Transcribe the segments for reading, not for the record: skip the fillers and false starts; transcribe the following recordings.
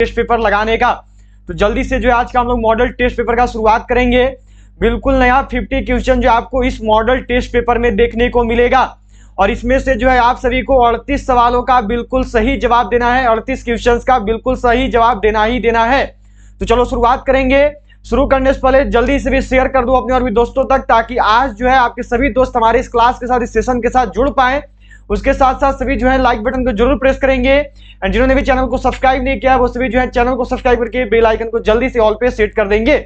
Test paper लगाने का। तो जल्दी से जो है आज का हम लोग मॉडल टेस्ट पेपर का शुरुआत करेंगे। बिल्कुल नया 50 क्वेश्चन जो आपको इस मॉडल टेस्ट पेपर में देखने को मिलेगा और इसमें से जो है आप सभी को 38 सवालों का बिल्कुल सही जवाब देना है। 38 क्वेश्चंस का बिल्कुल सही जवाब देना ही देना है। तो चलो शुरुआत करेंगे। शुरू करने से पहले जल्दी से भी शेयर कर दो अपने और भी दोस्तों तक, ताकि आज जो है आपके सभी दोस्त हमारे इस क्लास के साथ, इस सेशन के साथ जुड़ पाए। उसके साथ साथ सभी जो है लाइक बटन को जरूर प्रेस करेंगे एंड जिन्होंने भी चैनल को सब्सक्राइब नहीं किया वो सभी जो है चैनल को सब्सक्राइब करके बेल आइकन को जल्दी से ऑल पे सेट कर देंगे।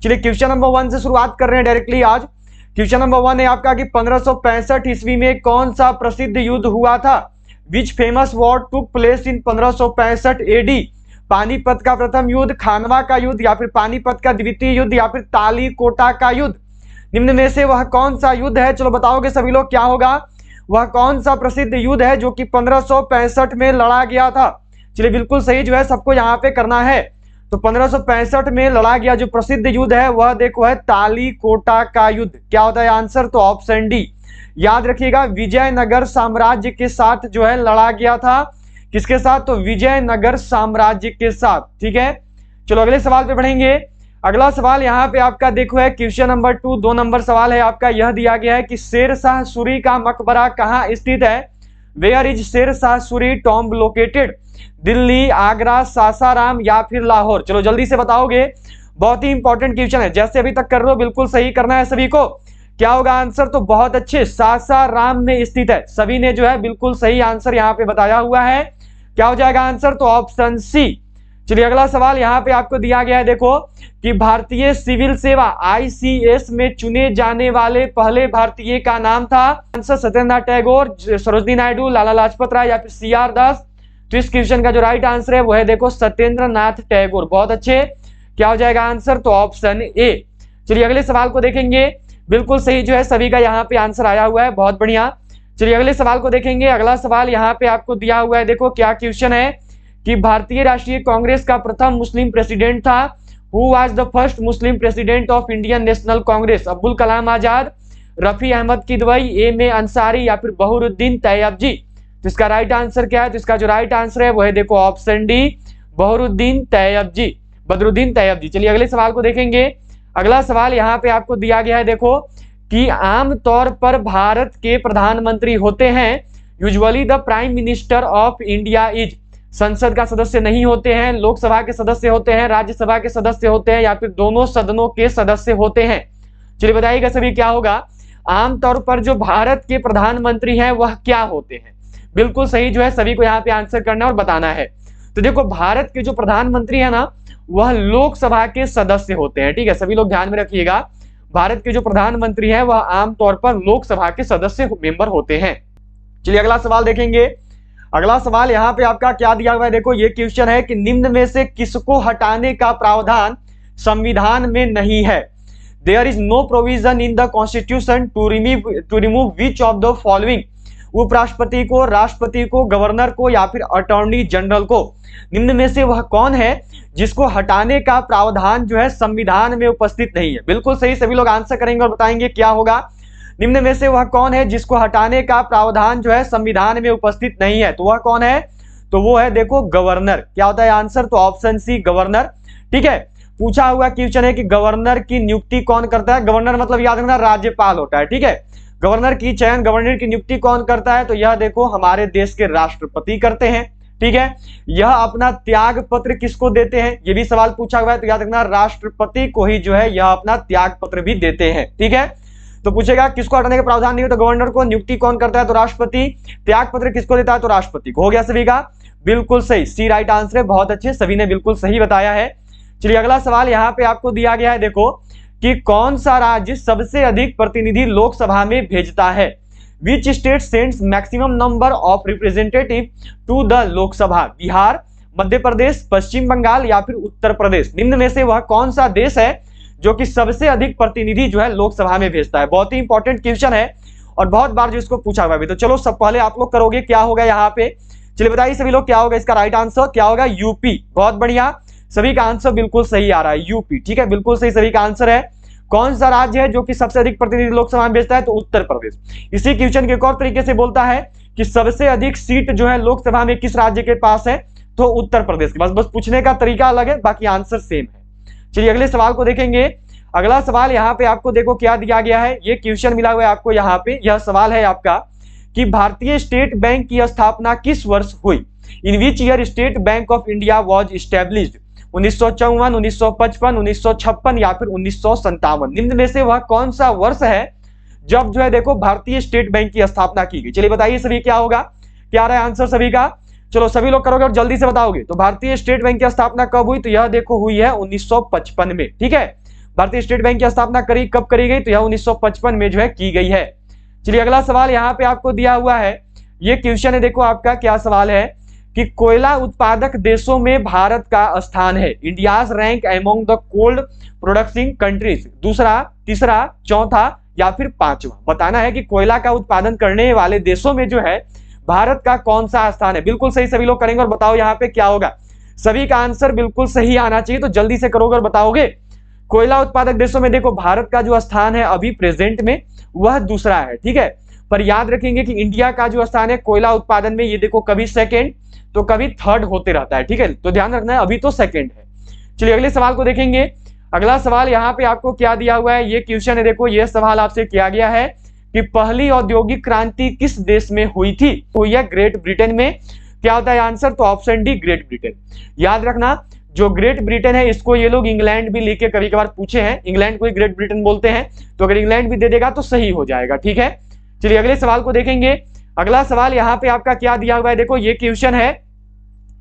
चलिए क्वेश्चन नंबर 1 से शुरुआत कर रहे हैं डायरेक्टली आज। क्वेश्चन नंबर 1 है आपका कि 1565 ईस्वी में कौन सा प्रसिद्ध युद्ध हुआ था? Which famous war took place in 1565 AD? Panipat का प्रथम युद्ध, खानवा का युद्ध, या फिर पानीपत का द्वितीय युद्ध, या फिर तालीकोटा का युद्ध? निम्न में से वह कौन सा युद्ध है? चलो बताओगे सभी लोग क्या होगा? वह कौन सा प्रसिद्ध युद्ध है जो कि 1565 में लड़ा गया था? चलिए बिल्कुल सही जो है सबको यहाँ पे करना है। तो 1565 में लड़ा गया जो प्रसिद्ध युद्ध है वह देखो है तालीकोटा का युद्ध। क्या होता है आंसर? तो ऑप्शन डी। याद रखिएगा विजयनगर साम्राज्य के साथ जो है लड़ा गया था। किसके साथ? तो विजयनगर साम्राज्य के साथ। ठीक है, चलो अगले सवाल पे बढ़ेंगे। अगला सवाल यहाँ पे आपका देखो है क्वेश्चन नंबर 2, 2 नंबर सवाल है आपका। यह दिया गया है कि शेर शाह सूरी का मकबरा कहाँ स्थित है? Where is Sher Shah Suri tomb located? Delhi, Agra, Sasaram, या फिर लाहौर? चलो जल्दी से बताओगे, बहुत ही इंपॉर्टेंट क्वेश्चन है। जैसे अभी तक कर रहे हो बिल्कुल सही करना है सभी को। क्या होगा आंसर? तो बहुत अच्छे, सासाराम में स्थित है। सभी ने जो है बिल्कुल सही आंसर यहाँ पे बताया हुआ है। क्या हो जाएगा आंसर? तो ऑप्शन सी। चलिए अगला सवाल यहाँ पे आपको दिया गया है देखो कि भारतीय सिविल सेवा ICS में चुने जाने वाले पहले भारतीय का नाम था। आंसर सत्येंद्रनाथ टैगोर, सरोजिनी नायडू, लाला लाजपत राय, या फिर CR दास? तो इस क्वेश्चन का जो राइट आंसर है वो है देखो सत्येंद्रनाथ टैगोर। बहुत अच्छे, क्या हो जाएगा आंसर? तो ऑप्शन ए। चलिए अगले सवाल को देखेंगे। बिल्कुल सही जो है सभी का यहाँ पे आंसर आया हुआ है, बहुत बढ़िया। चलिए अगले सवाल को देखेंगे। अगला सवाल यहाँ पे आपको दिया हुआ है देखो, क्या क्वेश्चन है कि भारतीय राष्ट्रीय कांग्रेस का प्रथम मुस्लिम प्रेसिडेंट था? Who was the first Muslim president of Indian National Congress? Abdul Kalam Azad, Rafi Ahmed Kidwai, AM Ansari, या फिर बहरुद्दीन तैयबजी? तो इसका राइट आंसर क्या है? तो इसका जो राइट आंसर है वो है देखो ऑप्शन डी, बहरुद्दीन तैयबजी, बदरुद्दीन तैयबजी। चलिए अगले सवाल को देखेंगे। अगला सवाल यहाँ पे आपको दिया गया है देखो कि आमतौर पर भारत के प्रधानमंत्री होते हैं, usually the prime minister of India is? संसद का सदस्य नहीं होते हैं, लोकसभा के सदस्य होते हैं, राज्यसभा के सदस्य होते हैं, या फिर दोनों सदनों के सदस्य होते हैं? चलिए बताइएगा सभी क्या होगा? आमतौर पर जो भारत के प्रधानमंत्री हैं वह क्या होते हैं? बिल्कुल सही जो है सभी को यहाँ पे आंसर करना और बताना है। तो देखो भारत के जो प्रधानमंत्री है ना वह लोकसभा के सदस्य होते हैं। ठीक है, सभी लोग ध्यान में रखिएगा, भारत के जो प्रधानमंत्री हैं वह आमतौर पर लोकसभा के सदस्य मेंबर होते हैं। चलिए अगला सवाल देखेंगे। अगला सवाल यहाँ पे आपका क्या दिया हुआ है देखो, ये क्वेश्चन है कि निम्न में से किसको हटाने का प्रावधान संविधान में नहीं है? There is no provision in the constitution to remove which of the following? उपराष्ट्रपति को, राष्ट्रपति को, गवर्नर को, या फिर अटॉर्नी जनरल को? निम्न में से वह कौन है जिसको हटाने का प्रावधान जो है संविधान में उपस्थित नहीं है? बिल्कुल सही, सभी लोग आंसर करेंगे और बताएंगे क्या होगा। निम्न में से वह कौन है जिसको हटाने का प्रावधान जो है संविधान में उपस्थित नहीं है? तो वह कौन है? तो वो है देखो गवर्नर। क्या होता है आंसर? तो ऑप्शन सी, गवर्नर। ठीक है, पूछा हुआ क्वेश्चन है कि गवर्नर की नियुक्ति कौन करता है? गवर्नर मतलब याद रखना राज्यपाल होता है। ठीक है, गवर्नर की चयन, गवर्नर की नियुक्ति कौन करता है? तो यह देखो हमारे देश के राष्ट्रपति करते हैं। ठीक है, यह अपना त्याग पत्र किसको देते हैं? ये भी सवाल पूछा हुआ है, तो याद रखना राष्ट्रपति को ही जो है यह अपना त्याग पत्र भी देते हैं। ठीक है, तो पूछेगा किसको हटाने का प्रावधान नहीं हो? तो गवर्नर को। नियुक्ति कौन करता है? तो राष्ट्रपति। त्याग पत्र किसको देता है? तो राष्ट्रपति को। हो गया सभी का बिल्कुल सही, सी राइट आंसर है। बहुत अच्छे, सभी ने बिल्कुल सही बताया है। चलिए अगला सवाल यहाँ पे आपको दिया गया है देखो कि कौन सा राज्य सबसे अधिक प्रतिनिधि लोकसभा में भेजता है? Which state sends maximum number of representative to the Lok Sabha? Bihar, Madhya Pradesh, Paschim Bangal, या फिर उत्तर प्रदेश? निम्न में से वह कौन सा देश है जो कि सबसे अधिक प्रतिनिधि जो है लोकसभा में भेजता है? बहुत ही इंपॉर्टेंट क्वेश्चन है और बहुत बार जो इसको पूछा हुआ है। तो चलो सब पहले आप लोग करोगे, क्या होगा यहाँ पे? चलिए बताइए सभी लोग क्या होगा इसका राइट आंसर? क्या होगा? यूपी। बहुत बढ़िया, सभी का आंसर बिल्कुल सही आ रहा है, यूपी। ठीक है, बिल्कुल सही सभी का आंसर है। कौन सा राज्य है जो कि सबसे अधिक प्रतिनिधि लोकसभा में भेजता है? तो उत्तर प्रदेश। इसी क्वेश्चन के एक और तरीके से बोलता है कि सबसे अधिक सीट जो है लोकसभा में किस राज्य के पास है? तो उत्तर प्रदेश के पास। बस पूछने का तरीका अलग है, बाकी आंसर सेम है। चलिए अगले सवाल को देखेंगे। अगला सवाल यहाँ पे आपको देखो क्या दिया गया है, ये क्वेश्चन मिला हुआ है आपको यहाँ पे। यह सवाल है आपका कि भारतीय स्टेट बैंक की स्थापना किस वर्ष हुई? In which year State Bank of India was established? 1954, 1955, 1956 या फिर 1957? निम्न में से वह कौन सा वर्ष है जब जो है देखो भारतीय स्टेट बैंक की स्थापना की गई? चलिए बताइए सभी क्या होगा, क्या रहा है आंसर सभी का? चलो सभी लोग करोगे और जल्दी से बताओगे। तो भारतीय स्टेट बैंक की स्थापना कब हुई? तो यह देखो हुई है 1955 में। ठीक है, भारतीय स्टेट बैंक की स्थापना कब करी गई? तो यह 1955 में जो है की गई है। चलिए अगला सवाल यहाँ पे आपको दिया हुआ है, ये क्वेश्चन है देखो आपका, क्या सवाल है कि कोयला उत्पादक देशों में भारत का स्थान है। India's rank among the cold प्रोडक्टिंग countries, दूसरा, तीसरा, चौथा या फिर पांचवा? बताना है कि कोयला का उत्पादन करने वाले देशों में जो है भारत का कौन सा स्थान है। बिल्कुल सही सभी लोग करेंगे और बताओ यहाँ पे क्या होगा। सभी का आंसर बिल्कुल सही आना चाहिए, तो जल्दी से करोगे और बताओगे। कोयला उत्पादक देशों में देखो भारत का जो स्थान है अभी प्रेजेंट में वह दूसरा है। ठीक है, पर याद रखेंगे कि इंडिया का जो स्थान है कोयला उत्पादन में, ये देखो कभी सेकेंड तो कभी थर्ड होते रहता है। ठीक है, तो ध्यान रखना है, अभी तो सेकेंड है। चलिए अगले सवाल को देखेंगे। अगला सवाल यहाँ पे आपको क्या दिया हुआ है, ये क्वेश्चन है देखो, ये सवाल आपसे किया गया है कि पहली औद्योगिक क्रांति किस देश में हुई थी? तो यह ग्रेट ब्रिटेन में। क्या होता है आंसर? तो ऑप्शन डी ग्रेट ब्रिटेन। याद रखना, जो ग्रेट ब्रिटेन है इसको ये लोग इंग्लैंड भी लिख के कभी कभार पूछे हैं, इंग्लैंड को ही ग्रेट ब्रिटेन बोलते हैं, तो अगर इंग्लैंड भी दे देगा तो सही हो जाएगा। ठीक है, चलिए अगले सवाल को देखेंगे। अगला सवाल यहाँ पे आपका क्या दिया हुआ है, देखो ये क्वेश्चन है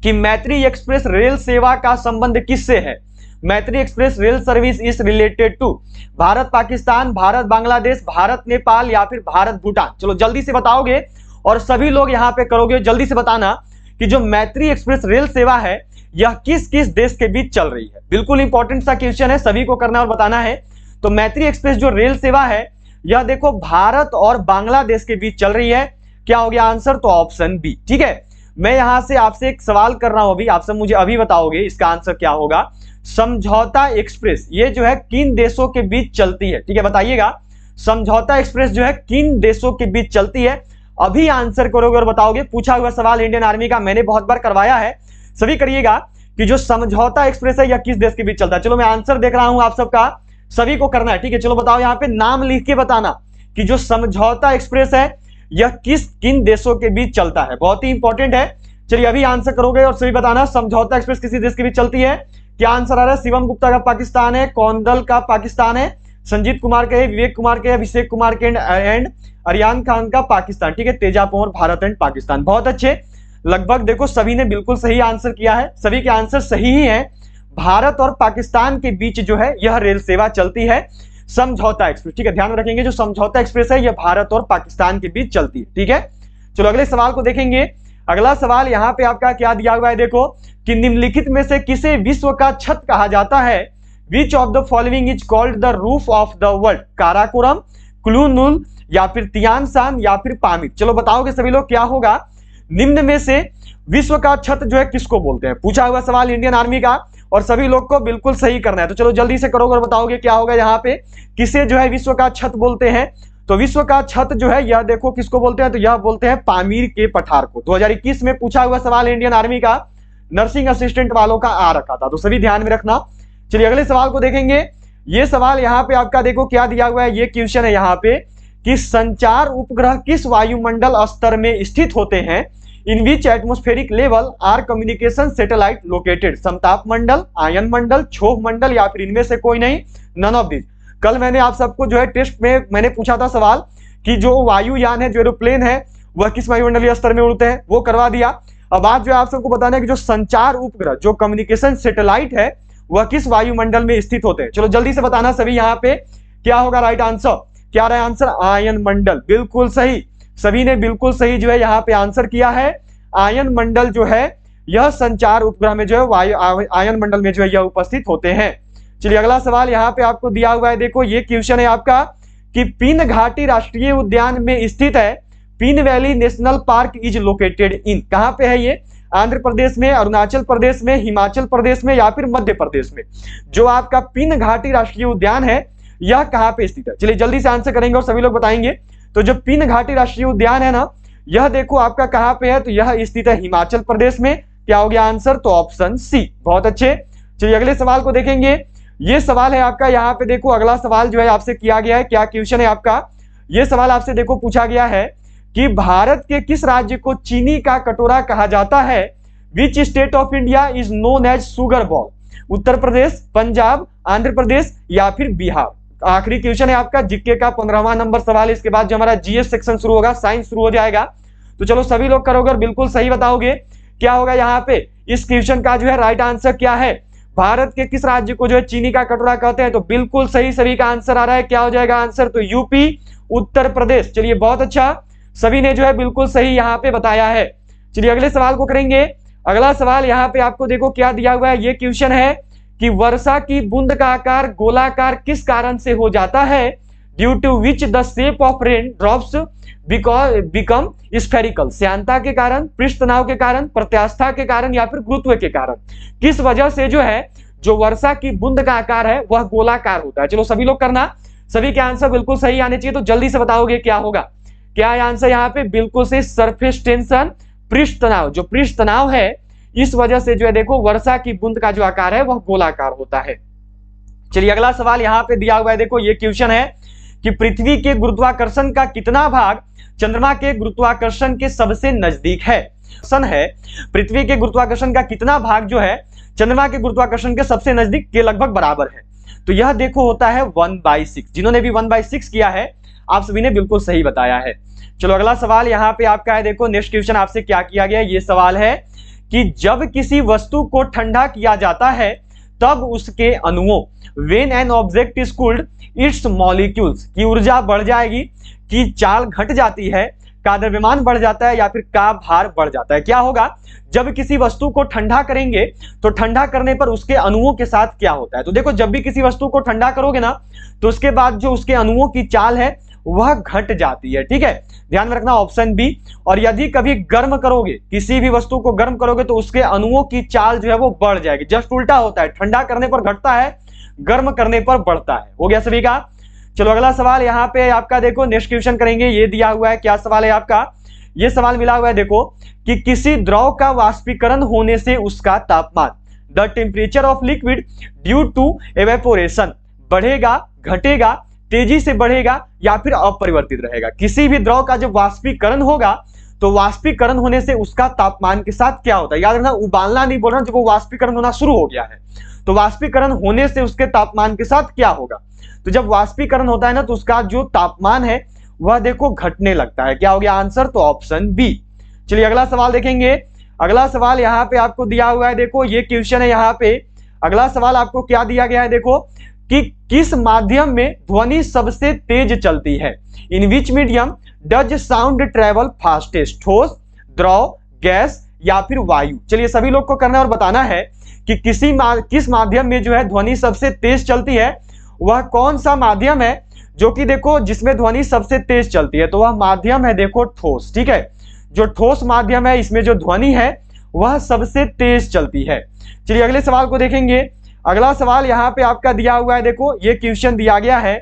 कि मैत्री एक्सप्रेस रेल सेवा का संबंध किससे है? Maitri Express rail service is related to Bharat Pakistan, Bharat Bangladesh, Bharat Nepal या फिर भारत भूटान? चलो जल्दी से बताओगे और सभी लोग यहाँ पे करोगे, जल्दी से बताना कि जो मैत्री एक्सप्रेस रेल सेवा है यह किस किस देश के बीच चल रही है। बिल्कुल इंपॉर्टेंट सा क्वेश्चन है, सभी को करना और बताना है। तो मैत्री एक्सप्रेस जो रेल सेवा है यह देखो भारत और बांग्लादेश के बीच चल रही है। क्या हो गया आंसर? तो ऑप्शन बी। ठीक है, मैं यहां से आपसे एक सवाल कर रहा हूं अभी, आप सब मुझे अभी बताओगे इसका आंसर क्या होगा। समझौता एक्सप्रेस ये जो है किन देशों के बीच चलती है? ठीक है, बताइएगा समझौता एक्सप्रेस जो है किन देशों के बीच चलती है? अभी आंसर करोगे और बताओगे। पूछा हुआ सवाल इंडियन आर्मी का, मैंने बहुत बार करवाया है, सभी करिएगा कि जो समझौता एक्सप्रेस है यह किस देश के बीच चलता है। चलो मैं आंसर देख रहा हूं आप सबका, सभी को करना है। ठीक है, चलो बताओ, यहाँ पे नाम लिख के बताना कि जो समझौता एक्सप्रेस है यह किन देशों के बीच चलता है, बहुत ही इंपॉर्टेंट है। चलिए अभी आंसर करोगे और सभी बताना समझौता एक्सप्रेस किसी देश के बीच चलती है। क्या आंसर आ रहा है? शिवम गुप्ता का पाकिस्तान है, कौंदल का पाकिस्तान है, संजीत कुमार के, विवेक कुमार के, अभिषेक कुमार के एंड अरियान खान का पाकिस्तान। ठीक है, तेजा पोर भारत एंड पाकिस्तान। बहुत अच्छे, लगभग देखो सभी ने बिल्कुल सही आंसर किया है, सभी के आंसर सही ही हैं। भारत और पाकिस्तान के बीच जो है यह रेल सेवा चलती है समझौता एक्सप्रेस। ठीक है, ध्यान रखेंगे जो समझौता एक्सप्रेस है यह भारत और पाकिस्तान के बीच चलती है। ठीक है, चलो अगले सवाल को देखेंगे। अगला सवाल यहाँ पे आपका क्या दिया हुआ है, देखो कि निम्नलिखित में से किसे विश्व का छत कहा जाता है? Which of the following is called the roof of the world? Karakoram, कुलू-नुल या फिर तियान शान या फिर पामीर? चलो बताओगे सभी लोग क्या होगा। निम्न में से विश्व का छत जो है किसको बोलते हैं? पूछा हुआ सवाल इंडियन आर्मी का और सभी लोग को बिल्कुल सही करना है। तो चलो जल्दी से करोगे और बताओगे क्या होगा यहाँ पे, किसे जो है विश्व का छत बोलते हैं? तो विश्व का छत जो है यह देखो किसको बोलते हैं, तो यह बोलते हैं पामीर के पठार को। 2021 में पूछा हुआ सवाल इंडियन आर्मी का, नर्सिंग असिस्टेंट वालों का आ रखा था, तो सभी ध्यान में रखना। चलिए अगले सवाल को देखेंगे। ये सवाल यहाँ पे आपका देखो क्या दिया हुआ है, ये क्वेश्चन है यहाँ पे कि संचार उपग्रह किस वायुमंडल स्तर में स्थित होते हैं? In which atmospheric level are communication satellite located? समताप मंडल, आयन मंडल, क्षोभ मंडल या फिर इनमें से कोई नहीं, नन ऑफ दिस। कल मैंने आप सबको जो है टेस्ट में मैंने पूछा था सवाल कि जो वायुयान है, जो एरोप्लेन है, वह किस वायुमंडलीय स्तर में उड़ते हैं, वो करवा दिया। अब आज जो आप सबको बताना है कि जो संचार उपग्रह, जो कम्युनिकेशन सैटेलाइट है, वह किस वायुमंडल में स्थित होते हैं। चलो जल्दी से बताना सभी, यहाँ पे क्या होगा राइट आंसर? क्या रहा आंसर? आयन मंडल। बिल्कुल सही, सभी ने बिल्कुल सही जो है यहाँ पे आंसर किया है। आयन मंडल जो है यह संचार उपग्रह में जो है आयन मंडल में जो है यह उपस्थित होते हैं। चलिए अगला सवाल यहाँ पे आपको दिया हुआ है, देखो ये क्वेश्चन है आपका कि पिन घाटी राष्ट्रीय उद्यान में स्थित है pin valley national park is located in? कहां पे है ये? आंध्र प्रदेश में, अरुणाचल प्रदेश में, हिमाचल प्रदेश में या फिर मध्य प्रदेश में? जो आपका पिन घाटी राष्ट्रीय उद्यान है यह कहां पे स्थित है? चलिए जल्दी से आंसर करेंगे और सभी लोग बताएंगे। तो जो पिन घाटी राष्ट्रीय उद्यान है ना, यह देखो आपका कहां पे है, तो यह स्थित है हिमाचल प्रदेश में। क्या हो गया आंसर? तो ऑप्शन सी। बहुत अच्छे। चलिए अगले सवाल को देखेंगे। ये सवाल है आपका, यहाँ पे देखो अगला सवाल जो है आपसे किया गया है। क्या क्वेश्चन है आपका? ये सवाल आपसे देखो पूछा गया है कि भारत के किस राज्य को चीनी का कटोरा कहा जाता है? Which state of India is known as sugar bowl? Uttar Pradesh, Punjab, Andhra Pradesh या फिर बिहार? आखिरी क्वेश्चन है आपका, जीके का 15वां नंबर सवाल है। इसके बाद जो हमारा जीएस सेक्शन शुरू होगा, साइंस शुरू हो जाएगा। तो चलो सभी लोग करोगे और बिल्कुल सही बताओगे। क्या होगा यहाँ पे? इस क्वेश्चन का जो है राइट आंसर क्या है? भारत के किस राज्य को जो है चीनी का कटोरा कहते हैं? तो बिल्कुल सही सभी का आंसर आ रहा है। क्या हो जाएगा आंसर? तो यूपी, उत्तर प्रदेश। चलिए बहुत अच्छा, सभी ने जो है बिल्कुल सही यहाँ पे बताया है। चलिए अगले सवाल को करेंगे। अगला सवाल यहाँ पे आपको देखो क्या दिया हुआ है। ये क्वेश्चन है कि वर्षा की बूंद का आकार गोलाकार किस कारण से हो जाता है? Due to which the shape of rain drops become spherical? श्यानता के कारण, पृष्ठ तनाव के कारण, प्रत्यास्था के कारण या फिर गुरुत्व के कारण? किस वजह से जो है जो वर्षा की बूंद का आकार है वह गोलाकार होता है? चलो सभी लोग करना, सभी के आंसर बिल्कुल सही आने चाहिए। तो जल्दी से बताओगे क्या होगा? क्या है आंसर यहाँ पे? बिल्कुल से सरफेस टेंशन, पृष्ठ तनाव। जो पृष्ठ तनाव है इस वजह से जो है देखो वर्षा की बूंद का जो आकार है वह गोलाकार होता है। चलिए अगला सवाल यहाँ पे दिया हुआ है। देखो ये क्वेश्चन है कि पृथ्वी के गुरुत्वाकर्षण का कितना भाग चंद्रमा के गुरुत्वाकर्षण के सबसे नजदीक है? प्रश्न है पृथ्वी के गुरुत्वाकर्षण का कितना भाग जो है चंद्रमा के गुरुत्वाकर्षण के सबसे नजदीक के लगभग बराबर है? तो यह देखो होता है 1/6। जिन्होंने भी 1/6 किया है आप सभी ने बिल्कुल सही बताया है। चलो अगला सवाल यहाँ पे आपका है। देखो नेक्स्ट क्वेश्चन आपसे क्या किया गया? ये सवाल है कि जब किसी वस्तु को ठंडा किया जाता है तब उसके अणुओं, when an object is cooled it's molecules, की ऊर्जा बढ़ जाएगी, की चाल घट जाती है, का द्रव्यमान बढ़ जाता है या फिर का भार बढ़ जाता है? क्या होगा जब किसी वस्तु को ठंडा करेंगे तो ठंडा करने पर उसके अणुओं के साथ क्या होता है? तो देखो जब भी किसी वस्तु को ठंडा करोगे ना तो उसके बाद जो उसके अणुओं की चाल है वह घट जाती है। ठीक है, ध्यान में रखना ऑप्शन बी। और यदि कभी गर्म करोगे, किसी भी वस्तु को गर्म करोगे तो उसके अणुओं की चाल जो है वो बढ़ जाएगी। जस्ट उल्टा होता है, ठंडा करने पर घटता है, गर्म करने पर बढ़ता है। हो गया सभी का? चलो अगला सवाल यहाँ पे आपका देखो नेक्स्ट क्वेश्चन करेंगे। ये दिया हुआ है, क्या सवाल है आपका? ये सवाल मिला हुआ है देखो कि किसी द्रव का वाष्पीकरण होने से उसका तापमान, the temperature of liquid due to evaporation, बढ़ेगा, घटेगा, तेजी से बढ़ेगा या फिर अपरिवर्तित रहेगा? किसी भी द्रव का जब वाष्पीकरण होगा तो वाष्पीकरण होने से उसका तापमान के साथ क्या होता है? याद रखना, उबालना नहीं बोल रहा हूं, जब वो वाष्पीकरण होना शुरू हो गया है तो वाष्पीकरण होने से उसके तापमान के साथ क्या होगा? तो जब वाष्पीकरण होता है ना तो उसका जो तापमान है वह देखो घटने लगता है। क्या हो गया आंसर? तो ऑप्शन बी। चलिए अगला सवाल देखेंगे। अगला सवाल यहाँ पे आपको दिया हुआ है। देखो ये क्वेश्चन है यहाँ पे। अगला सवाल आपको क्या दिया गया है? देखो कि किस माध्यम में ध्वनि सबसे तेज चलती है? In which medium does sound travel fastest? ठोस, द्रव, गैस या फिर वायु? चलिए सभी लोग को करना और बताना है कि किस माध्यम में जो है ध्वनि सबसे तेज चलती है। वह कौन सा माध्यम है जो कि देखो जिसमें ध्वनि सबसे तेज चलती है? तो वह माध्यम है देखो ठोस। ठीक है, जो ठोस माध्यम है इसमें जो ध्वनि है वह सबसे तेज चलती है। चलिए अगले सवाल को देखेंगे। अगला सवाल यहाँ पे आपका दिया हुआ है। देखो ये क्वेश्चन दिया गया है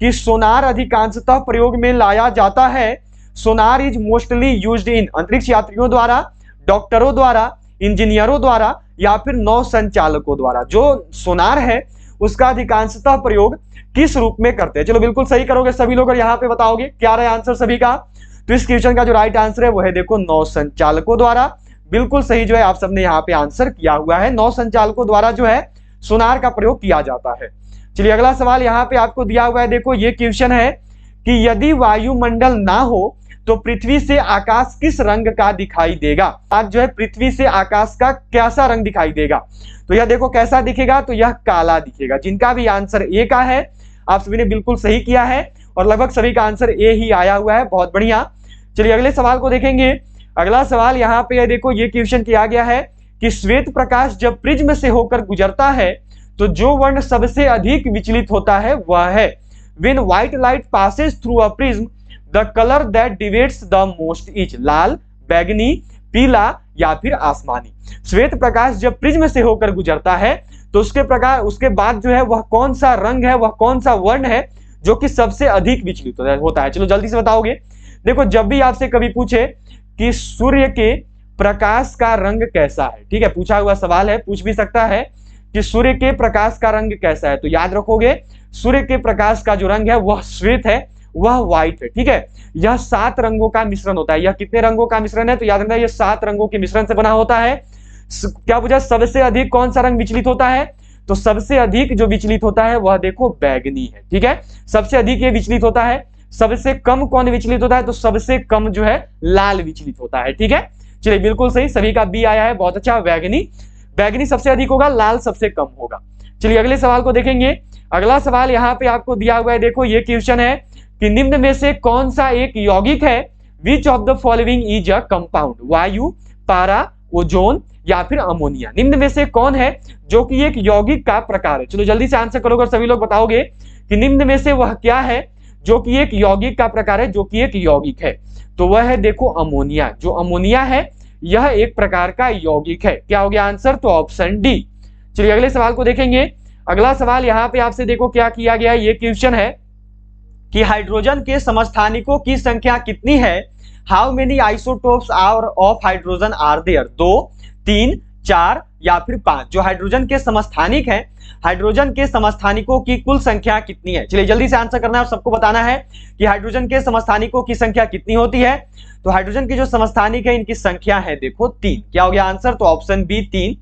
कि सोनार अधिकांशतः प्रयोग में लाया जाता है। सोनार इज मोस्टली यूज्ड इन, अंतरिक्ष यात्रियों द्वारा, डॉक्टरों द्वारा, इंजीनियरों द्वारा या फिर नौ संचालकों द्वारा? जो सोनार है उसका अधिकांशतः प्रयोग किस रूप में करते हैं? चलो बिल्कुल सही करोगे सभी लोग और यहाँ पे बताओगे क्या रहा आंसर सभी का? तो इस क्वेश्चन का जो राइट आंसर है वो है देखो नौ संचालकों द्वारा। बिल्कुल सही जो है आप सबने यहाँ पे आंसर किया हुआ है। नौ संचालकों द्वारा जो है सोनार का प्रयोग किया जाता है। चलिए अगला सवाल यहाँ पे आपको दिया हुआ है। देखो ये क्वेश्चन है कि यदि वायुमंडल ना हो तो पृथ्वी से आकाश किस रंग का दिखाई देगा? आज जो है पृथ्वी से आकाश का कैसा रंग दिखाई देगा? तो यह देखो कैसा दिखेगा? तो यह काला दिखेगा। जिनका भी आंसर ए का है आप सभी ने बिल्कुल सही किया है और लगभग सभी का आंसर ए ही आया हुआ है। बहुत बढ़िया। चलिए अगले सवाल को देखेंगे। अगला सवाल यहाँ पे देखो ये क्वेश्चन किया गया है कि श्वेत प्रकाश जब प्रिज्म से होकर गुजरता है तो जो वर्ण सबसे अधिक विचलित होता है वह है? When white light passes through a prism the colour that divides the most is? लाल, बैगनी, पीला या फिर आसमानी? श्वेत प्रकाश जब प्रिज्म से होकर गुजरता है तो उसके बाद जो है वह कौन सा रंग है, वह कौन सा वर्ण है जो कि सबसे अधिक विचलित होता है? चलो जल्दी से बताओगे। देखो जब भी आपसे कभी पूछे कि सूर्य के प्रकाश का रंग कैसा है। ठीक है, पूछा हुआ सवाल है, पूछ भी सकता है कि सूर्य के प्रकाश का रंग कैसा है। तो याद रखोगे सूर्य के प्रकाश का जो रंग है वह श्वेत है, वह व्हाइट है। ठीक है, यह 7 रंगों का मिश्रण होता है। यह कितने रंगों का मिश्रण है? तो याद रखना यह 7 रंगों के मिश्रण से बना होता है। क्या पूछा? सबसे अधिक कौन सा रंग विचलित होता है? तो सबसे अधिक जो विचलित होता है वह देखो बैगनी है। ठीक है, सबसे अधिक ये विचलित होता है। सबसे कम कौन विचलित होता है? तो सबसे कम जो है लाल विचलित होता है। ठीक है, चलिए बिल्कुल सही, सभी का बी आया है, बहुत अच्छा। बैगनी, बैगनी सबसे अधिक होगा, लाल सबसे कम होगा। चलिए अगले सवाल को देखेंगे। अगला सवाल यहाँ पे आपको दिया हुआ है, देखो ये क्वेश्चन है कि निम्न में से कौन सा एक यौगिक है? Which of the following is a compound? वायु, पारा, ओजोन या फिर अमोनिया। निम्न में से कौन है जो कि एक यौगिक का प्रकार है? चलो जल्दी से आंसर करोगे और सभी लोग बताओगे कि निम्न में से वह क्या है जो कि एक यौगिक का प्रकार है, जो कि एक यौगिक है। तो वह है देखो अमोनिया। जो अमोनिया है यह एक प्रकार का यौगिक है। क्या हो गया आंसर? तो ऑप्शन डी। चलिए अगले सवाल को देखेंगे। अगला सवाल यहाँ पे आपसे देखो क्या किया गया है। ये क्वेश्चन है कि हाइड्रोजन के समस्थानिकों की संख्या कितनी है? How many isotopes are of hydrogen are there? 2, 3, 4 या फिर 5। जो हाइड्रोजन के समस्थानिक हैं, हाइड्रोजन के समस्थानिकों की कुल संख्या कितनी है? चलिए जल्दी से आंसर करना है और सबको बताना है कि हाइड्रोजन के समस्थानिकों की संख्या कितनी होती है। तो हाइड्रोजन के जो समस्थानिक है इनकी संख्या है देखो 3। क्या हो गया आंसर? तो ऑप्शन बी 3।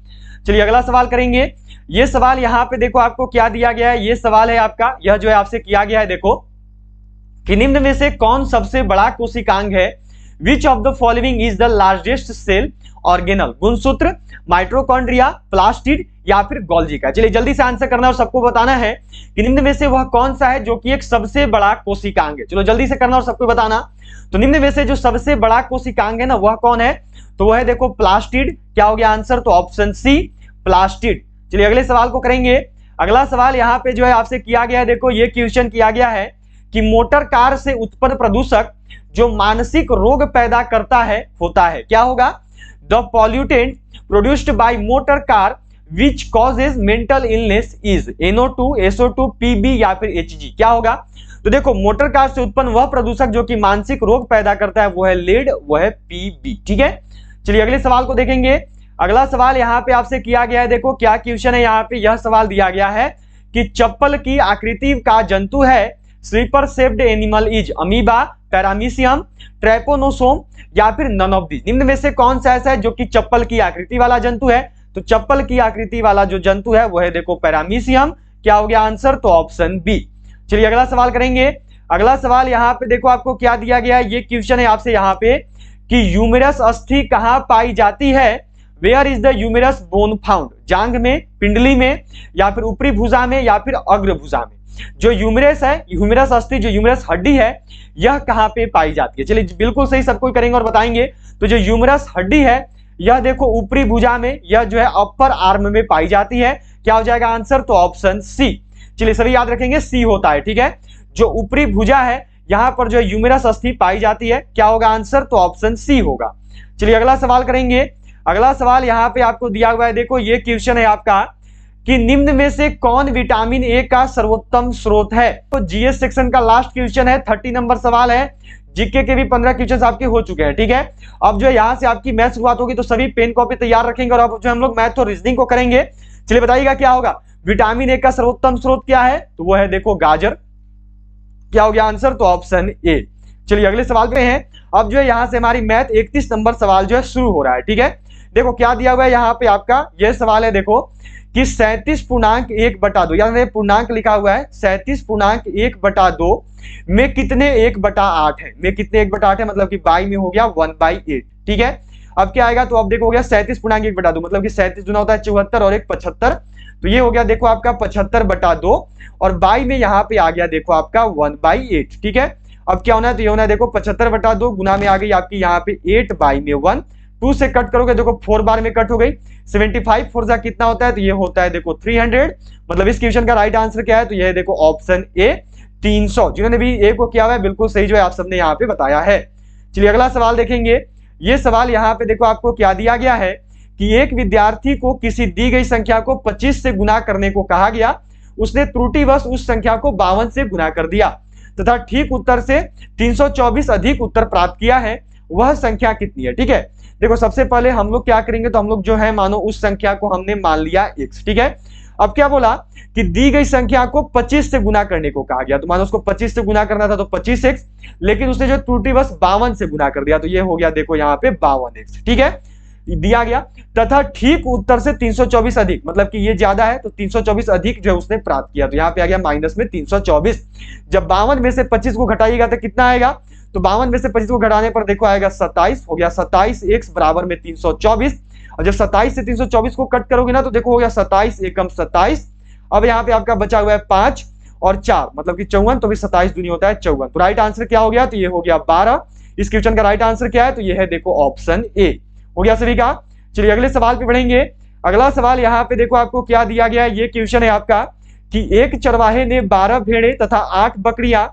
चलिए अगला सवाल करेंगे। ये सवाल यहाँ पे देखो आपको क्या दिया गया है। ये सवाल है आपका, यह जो है आपसे किया गया है देखो कि निम्न में से कौन सबसे बड़ा कोशिकांग है? Which of the following is the largest cell organelle? गुणसूत्र, माइटोकॉन्ड्रिया, प्लास्टिड या फिर गोल्जी का। चलिए जल्दी से आंसर करना और सबको बताना है कि निम्न में से वह कौन सा है जो कि एक सबसे बड़ा कोशिकांग है। चलो जल्दी से करना और सबको बताना। तो निम्न में से जो सबसे बड़ा कोशिकांग है ना वह कौन है? तो वह है देखो प्लास्टिड। क्या हो गया आंसर? तो ऑप्शन सी प्लास्टिड। चलिए अगले सवाल को करेंगे। अगला सवाल यहाँ पे जो है आपसे किया गया है, देखो ये क्वेश्चन किया गया है कि मोटर कार से उत्पन्न प्रदूषक जो मानसिक रोग पैदा करता है होता है। क्या होगा? The pollutant produced by motor car which causes mental illness is NO2, SO2, PB या फिर HG। क्या होगा? तो देखो मोटर कार से उत्पन्न वह प्रदूषक जो कि मानसिक रोग पैदा करता है वो है लेड, वो है PB। ठीक है, चलिए अगले सवाल को देखेंगे। अगला सवाल यहाँ पे आपसे किया गया है, देखो क्या क्वेश्चन है। यहाँ पे यह सवाल दिया गया है कि चप्पल की आकृति का जंतु है slipper shaped animal is amoeba, paramecium, trypanosome या फिर नन ऑफ दीज। निम्न में से कौन सा ऐसा है जो कि चप्पल की आकृति वाला जंतु है? तो चप्पल की आकृति वाला जो जंतु है वो है देखो पैरामीशियम। क्या हो गया आंसर? तो ऑप्शन बी। चलिए अगला सवाल करेंगे। अगला सवाल यहाँ पे देखो आपको क्या दिया गया है। ये क्वेश्चन है आपसे यहाँ पे कि ह्यूमेरस अस्थि कहाँ पाई जाती है? Where is the humerus bone found? जांघ में, पिंडली में या फिर ऊपरी भुजा में या फिर अग्र भुजा में। जो ह्यूमेरस है, ह्यूमेरस अस्थि, जो ह्यूमेरस हड्डी है, यह कहां पे पाई जाती है? चलिए बिल्कुल सही सबको करेंगे और बताएंगे। तो जो ह्यूमेरस हड्डी है यह देखो ऊपरी भुजा में, यह जो है अपर आर्म में पाई जाती है। क्या हो जाएगा आंसर? तो ऑप्शन सी। चलिए सभी याद रखेंगे सी होता है। ठीक है, जो ऊपरी भुजा है यहां पर जो ह्यूमेरस अस्थि पाई जाती है। क्या होगा आंसर? तो ऑप्शन सी होगा। चलिए अगला सवाल करेंगे। अगला सवाल यहाँ पे आपको दिया हुआ है, देखो ये क्वेश्चन है आपका कि निम्न में से कौन विटामिन ए का सर्वोत्तम स्रोत है? तो जीएस सेक्शन का लास्ट क्वेश्चन है, 30 नंबर सवाल है। जीके के भी 15 क्वेश्चन आपके हो चुके हैं। ठीक है, अब जो है यहाँ से आपकी मैथ शुरुआत होगी, तो सभी पेन कॉपी तैयार रखेंगे और अब जो हम लोग मैथ और रीजनिंग को करेंगे। चलिए बताइएगा क्या होगा? विटामिन ए का सर्वोत्तम स्रोत क्या है? तो वो है देखो गाजर। क्या हो गया आंसर? तो ऑप्शन ए। चलिए अगले सवाल पे हैं। अब जो है यहाँ से हमारी मैथ 31 नंबर सवाल जो है शुरू हो रहा है। ठीक है, देखो क्या दिया हुआ है यहाँ पे आपका, यह सवाल है देखो कि 37.1/2, यानी पूर्णांक लिखा हुआ है 37.1/2 में कितने 1/8 है? में कितने 1/8 है? मतलब कि बाई में हो गया 1/8। ठीक है, अब क्या आएगा? तो अब देखो हो गया 37.1/2, मतलब कि 37 गुना होता है 74 और 1 75। तो ये हो गया देखो आपका 75/2 और बाई में यहाँ पे आ गया देखो आपका 1/8। ठीक है, अब क्या होना है? तो ये होना है देखो 75/2 गुना में आ गई आपकी यहाँ पे 8/1। 2 से कट करोगे देखो 4 बार में कट हो गई। 75 4 जा कितना होता है? तो ये होता है देखो 300। मतलब इस क्वेश्चन का राइट आंसर क्या है? तो ये है देखो ऑप्शन ए 300। जिन्होंने भी ए को किया हुआ है बिल्कुल सही जो है आप सबने यहाँ पे बताया है। चलिए अगला सवाल देखेंगे। ये सवाल यहाँ पे देखो आपको क्या दिया गया है कि एक विद्यार्थी को किसी दी गई संख्या को 25 से गुना करने को कहा गया। उसने त्रुटिवश उस संख्या को 52 से गुना कर दिया तथा ठीक उत्तर से 324 अधिक उत्तर प्राप्त किया है। वह संख्या कितनी है? ठीक है, देखो सबसे पहले हम लोग क्या करेंगे, तो हम लोग जो है मानो उस संख्या को हमने मान लिया x, ठीक है। अब क्या बोला कि दी गई संख्या को 25 से गुना करने को कहा गया, तो मानो उसको 25 से गुना करना था तो 25x, लेकिन उसने जो त्रुटि बस 52 से गुना कर दिया, तो ये हो गया देखो यहाँ पे 52x, ठीक है, दिया गया। तथा ठीक उत्तर से 324 अधिक, मतलब कि ये ज्यादा है तो 324 अधिक जो है उसने प्राप्त किया, तो यहाँ पे आ गया माइनस में 324। जब 52 में से 25 को घटाइएगा तो कितना आएगा, तो 52 में से 25 को घटाने पर देखो आएगा 27, हो गया 27x बराबर में 324। और जब 27 से 324 को कट करोगे ना तो देखो हो गया 27 एकम 27। अब यहाँ पे आपका बचा हुआ है 5 और 4 मतलब कि 54, तो भी 27 दूनी होता है 54, तो राइट आंसर क्या हो गया, तो ये हो गया 12। इस क्वेश्चन का राइट आंसर क्या है, तो ये है देखो ऑप्शन ए, हो गया सभी का। चलिए अगले सवाल पे बढ़ेंगे। अगला सवाल यहाँ पे देखो आपको क्या दिया गया है, ये क्वेश्चन है आपका कि एक चरवाहे ने 12 भेड़े तथा 8 बकरियां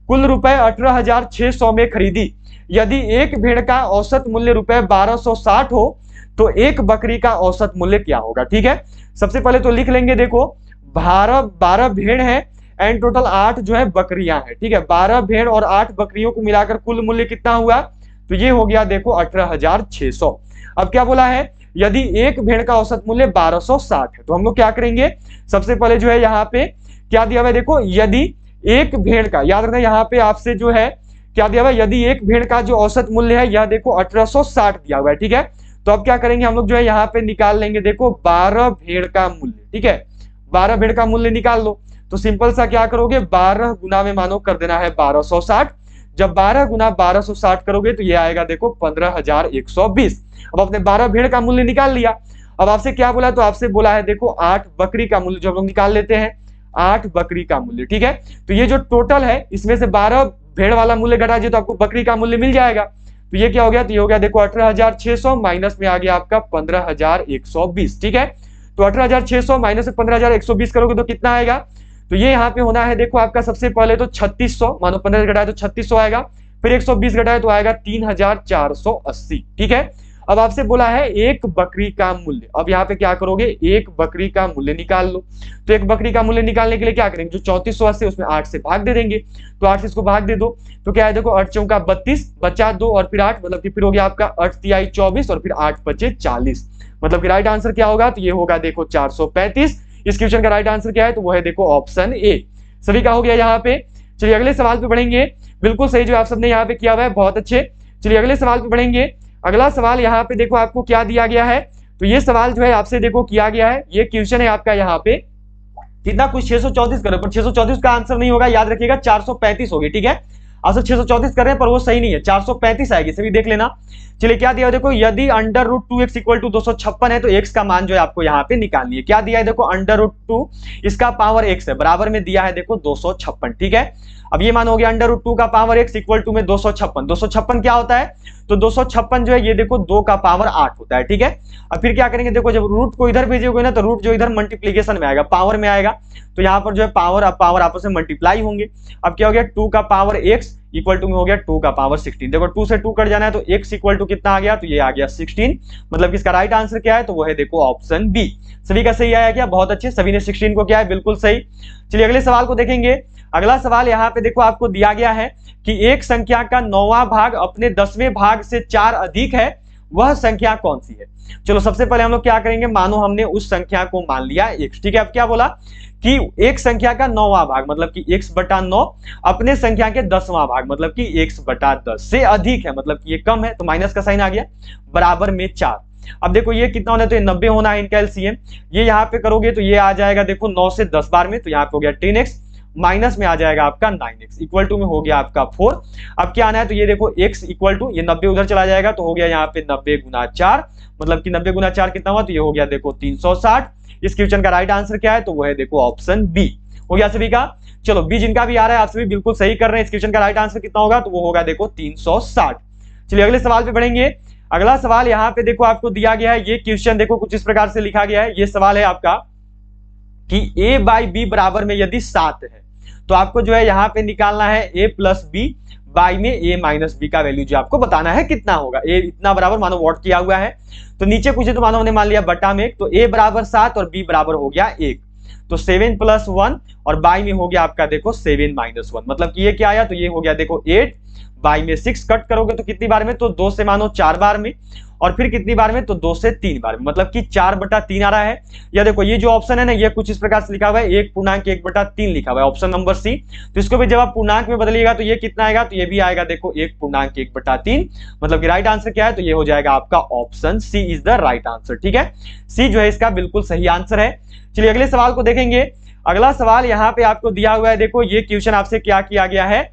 कुल रुपए 18,600 में खरीदी। यदि एक भेड़ का औसत मूल्य रुपए 1260 हो तो एक बकरी का औसत मूल्य क्या होगा, ठीक है। सबसे पहले तो लिख लेंगे, देखो 12 भेड़ है एंड टोटल 8 जो है बकरियां हैं, ठीक है। 12 भेड़ और 8 बकरियों को मिलाकर कुल मूल्य कितना हुआ, तो ये हो गया देखो 18,600। अब क्या बोला है, यदि एक भेड़ का औसत मूल्य 1260 है, तो हम लोग क्या करेंगे, सबसे पहले जो है यहाँ पे क्या दिया हुआ है, देखो यदि एक भेड़ का, याद रखना यहाँ पे आपसे जो है क्या दिया हुआ है, यदि एक भेड़ का जो औसत मूल्य है यह देखो 1860 दिया हुआ है, ठीक है। तो अब क्या करेंगे हम लोग जो है यहाँ पे निकाल लेंगे, देखो 12 भेड़ का मूल्य, ठीक है, 12 भेड़ का मूल्य निकाल लो। तो सिंपल सा क्या करोगे, 12 गुना में मानो कर देना है 1260। जब 12 गुना 1260 करोगे तो ये आएगा देखो 15,120। अब आपने 12 भेड़ का मूल्य निकाल लिया। अब आपसे क्या बोला, तो आपसे बोला है देखो 8 बकरी का मूल्य, जो हम लोग निकाल लेते हैं 8 बकरी का मूल्य, ठीक है। तो ये जो टोटल है इसमें से 12 भेड़ वाला मूल्य घटा दिए तो आपको बकरी का मूल्य मिल जाएगा। तो ये क्या हो गया, तो ये हो गया देखो 18,600 माइनस में आ गया आपका 15,120, ठीक है। तो 18,600 माइनस से 15,120 करोगे तो कितना आएगा, तो ये यहाँ पे होना है देखो आपका सबसे पहले तो 3600, मानो 15 घटाए तो 3600 आएगा, फिर 120 घटाए तो आएगा 3,480, ठीक है। अब आपसे बोला है एक बकरी का मूल्य, अब यहाँ पे क्या करोगे, एक बकरी का मूल्य निकाल लो। तो एक बकरी का मूल्य निकालने के लिए क्या करेंगे, जो 3480 उसमें 8 से भाग दे देंगे, तो 8 से इसको भाग दे दो तो क्या है देखो 8 चौका 32 बचा 2 और फिर 8, मतलब कि फिर हो गया आपका 8 तिहाई 24 और फिर 8 बचे 40, मतलब कि राइट आंसर क्या होगा, तो ये होगा देखो 435। इस क्वेश्चन का राइट आंसर क्या है, तो वो है देखो ऑप्शन ए, सभी का हो गया यहाँ पे। चलिए अगले सवाल पे बढ़ेंगे, बिल्कुल सही जो आप सबने यहाँ पे किया हुआ है, बहुत अच्छे। चलिए अगले सवाल पे बढ़ेंगे। अगला सवाल यहाँ पे देखो आपको क्या दिया गया है, तो ये सवाल जो है आपसे देखो किया गया है, ये क्वेश्चन है आपका यहाँ पे कितना कुछ 634 करो, पर 634 का आंसर नहीं होगा, याद रखिएगा 435 होगी, ठीक है। आंसर 634 कर रहे हैं पर वो सही नहीं है, 435 आएगी, सभी देख लेना। चलिए क्या दिया है देखो, यदि under root 2x equal to 256 है तो x का मान जो है आपको यहाँ पे निकालनी है। क्या दिया है देखो, अंडर रूट 2 इसका पावर x है, बराबर में दिया है देखो 256, ठीक है। अब ये मान हो गया अंडर रूट 2 का पावर x इक्वल टू में 256, 256 क्या होता है, तो 256 जो है ये देखो 2 का पावर 8 होता है, ठीक है। अब फिर क्या करेंगे, देखो जब रूट को इधर भेजोगे ना तो रूट जो इधर मल्टीप्लीकेशन में आएगा, पावर में आएगा, तो यहाँ पर जो है पावर आपस में मल्टीप्लाई होंगे। अब क्या हो गया 2 का पावर x इक्वल टू में हो गया 2 का पावर 16, देखो 2 से 2 कट जाना है तो x इक्वल टू कितना आ गया, तो ये आ गया 16, मतलब इसका राइट आंसर क्या है, तो वो है देखो ऑप्शन बी। सभी का सही आया क्या, बहुत अच्छे, सभी ने 16 को क्या है बिल्कुल सही। चलिए अगले सवाल को देखेंगे। अगला सवाल यहाँ पे देखो आपको दिया गया है कि एक संख्या का 9वां भाग अपने 10वें भाग से 4 अधिक है, वह संख्या कौन सी है। चलो सबसे पहले हम लोग क्या करेंगे, मानो हमने उस संख्या को मान लिया x, ठीक है। अब क्या बोला कि एक संख्या का 9वां भाग मतलब कि x बटा 9 अपने संख्या के 10वां भाग मतलब कि x बटा 10 से अधिक है, मतलब कि ये कम है, तो माइनस का साइन आ गया, बराबर में 4। अब देखो ये कितना होना है, तो ये 90 होना है इनका एलसीएम, ये यहाँ पे करोगे तो ये आ जाएगा देखो 9 से 10 बार में, तो यहाँ पे हो गया 10x, माइनस में आ जाएगा आपका 9x, इक्वल टू में हो गया आपका 4। अब क्या आना है, तो ये देखो x इक्वल टू ये 90 उधर चला जाएगा तो हो गया यहाँ पे 90 गुना 4, मतलब कि 90 गुना 4 कितना हुआ, तो ये हो गया देखो 360। इस क्वेश्चन का राइट आंसर क्या है, तो वो है देखो ऑप्शन बी, हो गया सभी का। चलो बी जिनका भी आ रहा है आप सभी बिल्कुल सही कर रहे हैं, इस क्वेश्चन का राइट आंसर कितना होगा, तो वो होगा देखो 360। चलिए अगले सवाल पे बढ़ेंगे। अगला सवाल यहाँ पे देखो आपको दिया गया है, ये क्वेश्चन देखो कुछ इस प्रकार से लिखा गया है, ये सवाल है आपका कि a बाई बी बराबर में यदि 7 है तो आपको जो है यहाँ पे निकालना है a प्लस बी बाई में a माइनस बी का वैल्यू जो आपको बताना है कितना होगा। a इतना बराबर मानो वॉट किया हुआ है, तो नीचे पूछे तो मानो हमने मान लिया बटा में 1, तो a बराबर 7 और b बराबर हो गया 1, तो 7 प्लस 1 और बाई में हो गया आपका देखो 7 माइनस 1, मतलब कि ये क्या आया, तो ये हो गया देखो 8 बाई में 6 कट करोगे तो कितनी बार में, तो 2 से मानो 4 बार में, और फिर कितनी बार में, तो 2 से 3 बार में, मतलब कि 4/3 आ रहा है। या देखो ये जो ऑप्शन है ना, ये कुछ इस प्रकार से लिखा हुआ है 1.1/3 लिखा हुआ है, ऑप्शन नंबर सी। तो इसको भी जब आप पूर्णांक में बदलिएगा तो ये कितना आएगा, तो ये भी आएगा देखो 1.1/3, मतलब कि राइट आंसर क्या है, तो ये हो जाएगा आपका option C is the right answer. ठीक है, सी जो है इसका बिल्कुल सही आंसर है। चलिए अगले सवाल को देखेंगे। अगला सवाल यहाँ पे आपको दिया हुआ है, देखो ये क्वेश्चन आपसे क्या किया गया है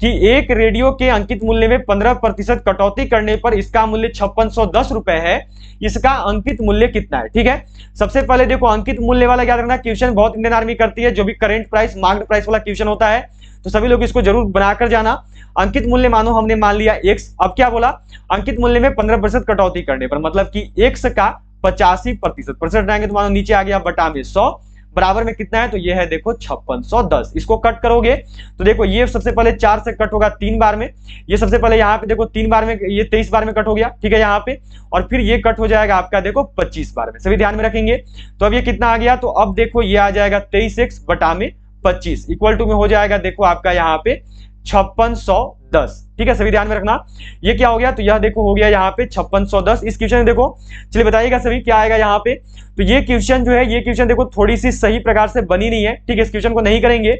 कि एक रेडियो के अंकित मूल्य में 15% कटौती करने पर इसका मूल्य 5610 रुपए है, इसका अंकित मूल्य कितना है। ठीक है, सबसे पहले देखो अंकित मूल्य वाला याद रखना, क्वेश्चन बहुत इंडियन आर्मी करती है, जो भी करंट प्राइस मार्क्ड प्राइस वाला क्वेश्चन होता है, तो सभी लोग इसको जरूर बनाकर जाना। अंकित मूल्य मानो हमने मान लिया x, अब क्या बोला, अंकित मूल्य में 15% कटौती करने पर, मतलब कि x का 85% रहेंगे तो मानो नीचे आ गया बटा में 100, बराबर में कितना है, तो ये है देखो 5610। इसको कट करोगे तो देखो ये सबसे पहले 4 से कट होगा 3 बार में, ये सबसे पहले यहाँ पे देखो 3 बार में, ये 23 बार में कट हो गया। ठीक है यहाँ पे, और फिर ये कट हो जाएगा आपका देखो 25 बार में, सभी ध्यान में रखेंगे। तो अब ये कितना आ गया, तो अब देखो ये आ जाएगा 23x बटा में 25 इक्वल टू में हो जाएगा देखो आपका यहाँ पे 5610। ठीक है, सभी ध्यान में रखना। ये क्या हो गया, तो यह देखो हो गया यहाँ पे 5610। इस क्वेश्चन में देखो, चलिए बताइएगा सभी क्या आएगा यहाँ पे। तो ये क्वेश्चन जो है, ये क्वेश्चन देखो थोड़ी सी सही प्रकार से बनी नहीं है। ठीक है, इस क्वेश्चन को नहीं करेंगे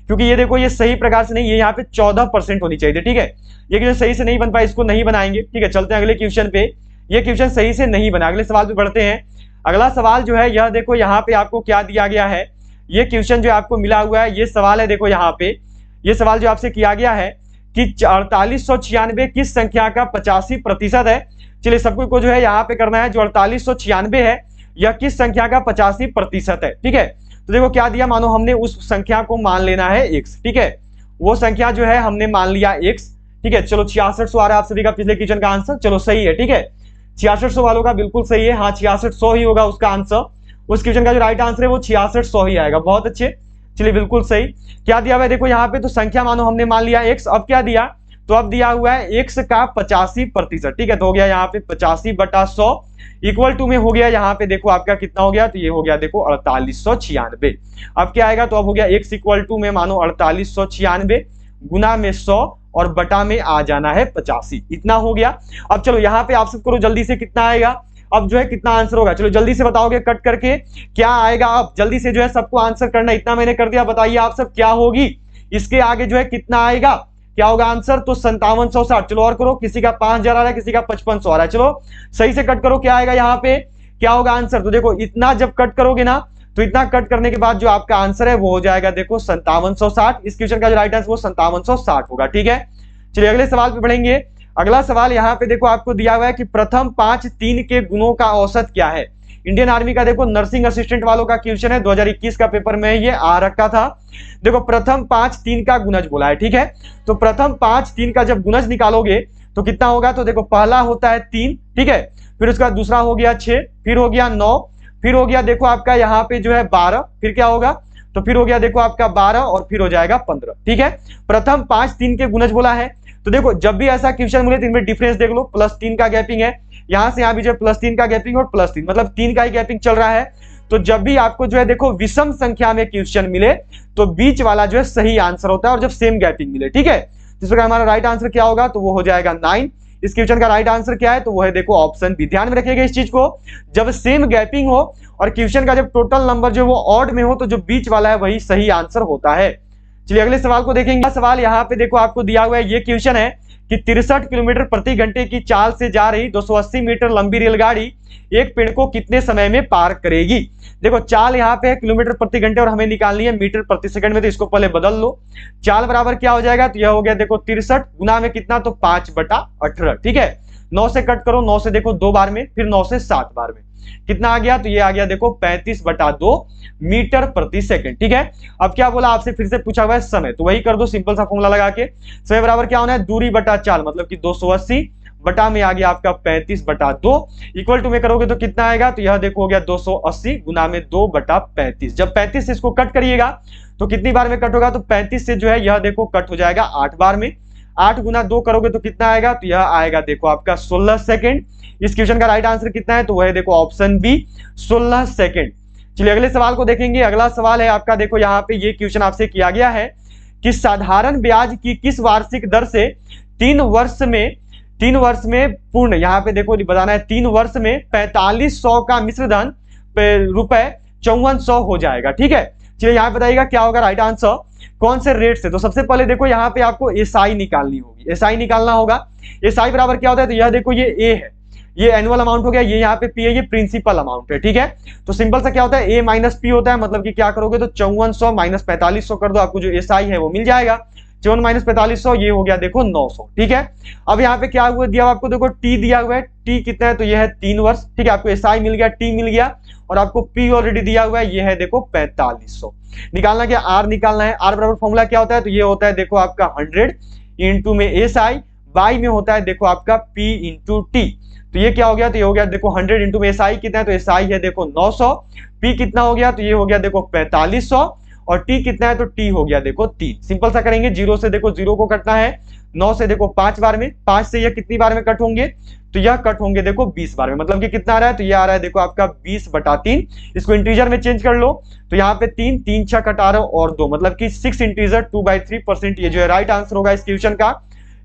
क्योंकि ये देखो ये सही प्रकार से नहीं, ये यहाँ पे 14% होनी चाहिए। ठीक है, ये क्वेश्चन सही से नहीं बन पाया, इसको नहीं बनाएंगे। ठीक है, चलते हैं अगले क्वेश्चन पे। ये क्वेश्चन सही से नहीं बना, अगले सवाल पे बढ़ते हैं। अगला सवाल जो है यह देखो यहाँ पे आपको क्या दिया गया है, ये क्वेश्चन जो आपको मिला हुआ है, ये सवाल है देखो यहाँ पे, ये सवाल जो आपसे किया गया है कि 4896 किस संख्या का 85% है। चलिए सबको जो है यहाँ पे करना है, जो 4896 है यह किस संख्या का 85% है। ठीक है, तो देखो क्या दिया, मानो हमने उस संख्या को मान लेना है x। ठीक है, वो संख्या जो है हमने मान लिया x। ठीक है, चलो 6600 आ रहा है आप सभी का पिछले क्वेश्चन का आंसर, चलो सही है। ठीक है, 6600 वालों का बिल्कुल सही है, हाँ 6600 ही होगा उसका आंसर। उस क्वेश्चन का जो राइट आंसर है वो 6600 ही आएगा, बहुत अच्छे। चलिए बिल्कुल सही। क्या दिया हुआ है देखो यहाँ पे, तो संख्या मानो हमने मान लिया x, अब क्या दिया, तो अब दिया हुआ है x का 85%। ठीक है, तो हो गया यहाँ पे 85/100 इक्वल टू में हो गया यहाँ पे देखो आपका कितना हो गया, तो ये हो गया देखो 4896। अब क्या आएगा, तो अब हो गया x इक्वल टू में मानो 4896 गुना में 100 और बटा में आ जाना है 85, इतना हो गया। अब चलो यहाँ पे आप सब करो जल्दी से, कितना आएगा अब जो है, कितना आंसर होगा, चलो जल्दी से बताओगे कट करके क्या आएगा। अब जल्दी से जो है सबको आंसर करना, इतना मैंने कर दिया, बताइए आप सब क्या होगी इसके आगे जो है कितना आएगा, क्या होगा आंसर, तो 5760। चलो और करो, किसी का 5000 आ रहा है, किसी का 5500 आ रहा है, चलो सही से कट करो, क्या आएगा यहाँ पे, क्या होगा आंसर। तो देखो इतना जब कट करोगे ना, तो इतना कट करने के बाद जो आपका आंसर है वो हो जाएगा देखो 5760। इस क्वेश्चन का जो राइट आंसर वो 5760 होगा। ठीक है, चलिए अगले सवाल पे बढ़ेंगे। अगला सवाल यहाँ पे देखो आपको दिया हुआ है कि प्रथम 5-3 के गुणों का औसत क्या है। इंडियन आर्मी का देखो नर्सिंग असिस्टेंट वालों का क्वेश्चन है, 2021 का पेपर में ये आ रखा था। देखो प्रथम 5-3 का गुणज बोला है। ठीक है, तो प्रथम 5-3 का जब गुणज निकालोगे तो कितना होगा, तो देखो पहला होता है 3। ठीक है, फिर उसका दूसरा हो गया 6, फिर हो गया 9, फिर हो गया देखो आपका यहाँ पे जो है 12, फिर क्या होगा, तो फिर हो गया देखो आपका 12 और फिर हो जाएगा 15। ठीक है, प्रथम 5-3 के गुणज बोला है। तो देखो जब भी ऐसा क्वेश्चन मिले तो इनमें डिफरेंस देख लो, +3 का गैपिंग है, यहां से यहां भी जो है +3 का गैपिंग और +3, मतलब 3 का ही गैपिंग चल रहा है। तो जब भी आपको जो है देखो विषम संख्या में क्वेश्चन मिले तो बीच वाला जो है सही आंसर होता है, और जब सेम गैपिंग मिले। ठीक है, इस प्रकार हमारा राइट आंसर क्या होगा, तो वो हो जाएगा 9। इस क्वेश्चन का राइट आंसर क्या है, तो वो है देखो ऑप्शन बी। ध्यान में रखिएगा इस चीज को, जब सेम गैपिंग हो और क्वेश्चन का जब टोटल नंबर जो वो ऑड में हो तो जो बीच वाला है वही सही आंसर होता है। चलिए अगले सवाल को देखेंगे। सवाल यहाँ पे देखो आपको दिया हुआ है, ये क्वेश्चन है कि 63 किलोमीटर प्रति घंटे की चाल से जा रही 280 मीटर लंबी रेलगाड़ी एक पेड़ को कितने समय में पार करेगी। देखो चाल यहाँ पे है किलोमीटर प्रति घंटे और हमें निकालनी है मीटर प्रति सेकंड में, तो इसको पहले बदल लो। चाल बराबर क्या हो जाएगा, तो यह हो गया देखो 63 गुना में कितना, तो 5/18। ठीक है, 9 से कट करो, 9 से देखो 2 बार में, फिर 9 से 7 बार में कितना आ गया, तो ये आ गया देखो 35/2 मीटर प्रति सेकंड। ठीक है, अब क्या बोला आपसे, फिर से पूछा हुआ है समय, तो वही कर दो सिंपल सा फॉर्मूला लगा के। समय बराबर क्या होना है, दूरी बटा चाल, मतलब कि 280 बटा में आ गया आपका 35/2 इक्वल टू में करोगे तो कितना आएगा, तो यह देखो हो गया 280 गुना में 2/35। जब 35 से इसको कट करिएगा तो कितनी बार में कट होगा, तो 35 से जो है यह देखो कट हो जाएगा 8 बार में। 8 गुना 2 करोगे तो कितना आएगा, तो यह आएगा देखो आपका 16 सेकेंड। इस क्वेश्चन का राइट आंसर कितना है, तो वह है देखो ऑप्शन बी 16 सेकेंड। चलिए अगले सवाल को देखेंगे। अगला सवाल है आपका, देखो यहाँ पे ये क्वेश्चन आपसे किया गया है कि साधारण ब्याज की किस वार्षिक दर से 3 वर्ष में पूर्ण, यहाँ पे देखो बताना है 3 वर्ष में 4500 का मिश्र धन रुपए 5400 हो जाएगा। ठीक है, चलिए यहाँ पे बताइएगा क्या होगा राइट आंसर, कौन से रेट से। तो सबसे पहले देखो यहाँ पे आपको एसआई निकालनी होगी, एसआई निकालना होगा। एसआई बराबर क्या होता है, तो यह देखो ये ए है, ये एनुअल अमाउंट हो गया, ये यहाँ पे पी है, ये प्रिंसिपल अमाउंट है। ठीक है, तो सिंपल सा क्या होता है, ए माइनस पी होता है, मतलब कि क्या करोगे तो 5400 माइनस 4500 कर दो, आपको जो एसआई है वो मिल जाएगा। 54 माइनस 4500 ये हो गया देखो 900। ठीक है, अब यहाँ पे क्या हुआ दिया हुआ आपको, देखो टी दिया हुआ है, टी कितना है तो ये है 3 वर्ष। ठीक है, आपको एसआई मिल गया, टी मिल गया, और आपको पी ऑलरेडी दिया हुआ है, ये है देखो 4500। निकालना क्या, आर निकालना है। आर बराबर फॉर्मूला क्या होता है, तो ये होता है देखो आपका 100 इंटू में एसआई, बाई में होता है देखो आपका पी इंटू टी। तो ये क्या हो गया, तो ये हो गया देखो 100 इंटू में एसआई कितना है, तो एसआई है देखो 900, पी कितना हो गया, तो ये हो गया देखो 4500, और टी कितना है तो टी हो गया देखो 3। सिंपल सा करेंगे, 0 से देखो 0 को कटना है, 9 से देखो 5 बार में, 5 से यह कितनी बार में कट होंगे, तो यह कट होंगे देखो 20 बार में, मतलब कि कितना आ रहा है, तो ये आ रहा है देखो आपका 20/3। इसको इंटीजर में चेंज कर लो, तो यहाँ पे 3 3 6 कटा रहे हो और 2, मतलब कि 6 इंटीजर 2/3%। ये जो है राइट आंसर होगा इस क्वेश्चन का,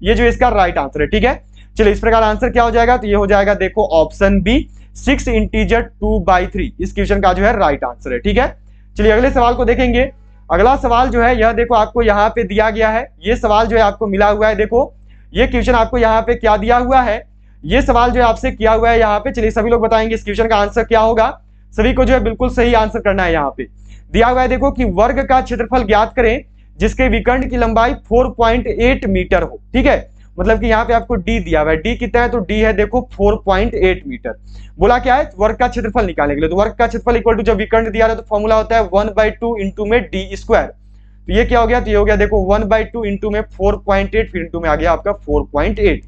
ये जो इसका राइट आंसर है। ठीक है, चलिए इस प्रकार आंसर क्या हो जाएगा, तो ये हो जाएगा देखो ऑप्शन बी 6 इंटीजर 2/3 इस क्वेश्चन का जो है राइट आंसर है। ठीक है, चलिए अगले सवाल को देखेंगे। अगला सवाल जो है यह देखो आपको यहाँ पे दिया गया है, ये सवाल जो है आपको मिला हुआ है, देखो ये क्वेश्चन आपको यहाँ पे क्या दिया हुआ है, ये सवाल जो है आपसे किया हुआ है यहाँ पे। चलिए सभी लोग बताएंगे इस क्वेश्चन का आंसर क्या होगा, सभी को जो है बिल्कुल सही आंसर करना है। यहाँ पे दिया हुआ है देखो कि वर्ग का क्षेत्रफल ज्ञात करें जिसके विकर्ण की लंबाई 4.8 मीटर हो। ठीक है, मतलब कि यहाँ पे आपको डी दिया हुआ है, डी कितना है तो डी है देखो 4.8 मीटर। बोला क्या है, वर्ग का क्षेत्रफल निकालने के लिए, तो वर्ग का क्षेत्रफल इक्वल टू जब विकर्ण दिया है तो फॉर्मूला होता है 1/2 इंटू में डी स्क्वायर। तो ये क्या हो गया, तो ये हो गया देखो 1/2 इंटू में 4.8, फिर इंटू में आ गया आपका 4.8।